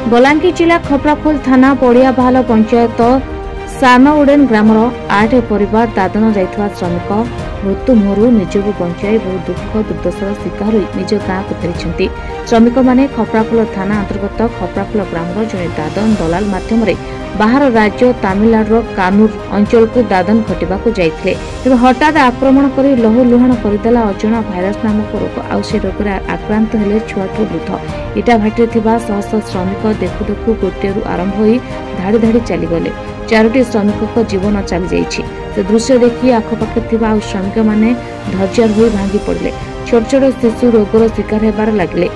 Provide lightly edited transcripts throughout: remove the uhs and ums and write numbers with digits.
बलांगीर जिला खपराखोल थाना पड़ियाबाहाल पंचायत सानउडेन ग्रामर 8 परिवार दादन जाइथवा श्रमिक मृत्यु मुहरु निजको बंचाई बहु दुख दुर्दशार शिकार होई निज गाँ को फेरी। श्रमिक माने खपराखोल थाना अंतर्गत खपराखोल ग्रामर जने दादन दलाल माध्यम बाहर राज्य तमिलनाडु कानूर अंचल को दादन खटिबा को जाइथिले। तेबे हठात आक्रमण करी लहुलुहाण करदेला अजणा भाइरस नामक रोग आ से रोग आक्रांत हेले छुआठू वृद्ध। इटा भाटी थिबा शह शह श्रमिक देखु देखु गोटेरु आरंभ होई धाड़ी धाड़ी चलीगले। 4टी श्रमिक जीवन चली जाइछि। से दृश्य देखि आखपाखे थिबा आ श्रमिक माने धैर्य होई भांगी पड़ले। छोट छोट शिशु रोगर शिकार हेबार लागिले।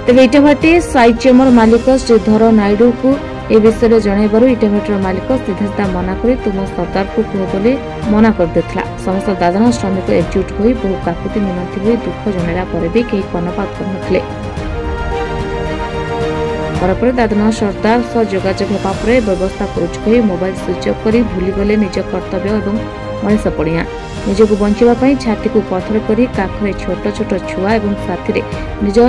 तेबे इटाभाटी साइचेमर मालिक श्रीधर नायडू को ए विषय जनइबारु इटाभाटीर मालिक सीधा सीधा मना करी तुम सरकार को कह बोली मना कर देथिला। समस्त दादन श्रमिक एकजुट होई बहु काकुति मिनती होई दुख जणाइला पर भी केही कर्णपात करनथिले। पर दादन सरदार सह जोगाजोग हेबा परे व्यवस्था करुछ कही मोबाइल स्विच ऑफ करी भूली गले निज कर्तव्य एवं मनीष पड़िया। निजको बंचिबा पई छाती को पत्थर करी काखरे छोट छोट छुआ एवं साथी निज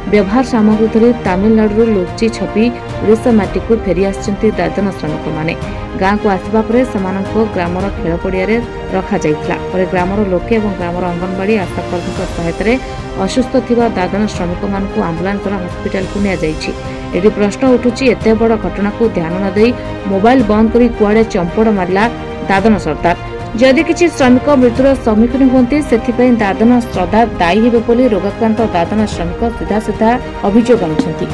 व्यवहार सामग्री धरी तमिलनाडु लोची छपी ओडिशा माटी को फेरी आछंती दादन श्रमिक माने। गाँ को आसबा परे समानको ग्रामर खेल पड़िया रे रखा जाइतला। पर ग्रामर लोके एवं ग्रामर अंगनवाड़ी आशाकर्मी सहायतारे असुस्थ थिबा दादन श्रमिक मानकु एम्बुलेंस द्वारा हॉस्पिटल को निया जाइछि। एटी प्रश्न उठुछि एते बड़ घटना को ध्यान न देई मोबाइल बंद करी कुआडे चंपड़ मारला दादन सरदार। जदि किछि श्रमिक मृत्युर सम्मुखीन हुअन्ति सेथिपई दादन सरदार दायी हेबे बोली रोगाक्रांत दादन श्रमिक सीधा सीधा अभियोग आनिछन्ति।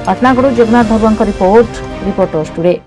पटनागढ़ जगन्नाथ धर्मଙ୍କ रिपोर्ट रिपोर्टर्स टुडे।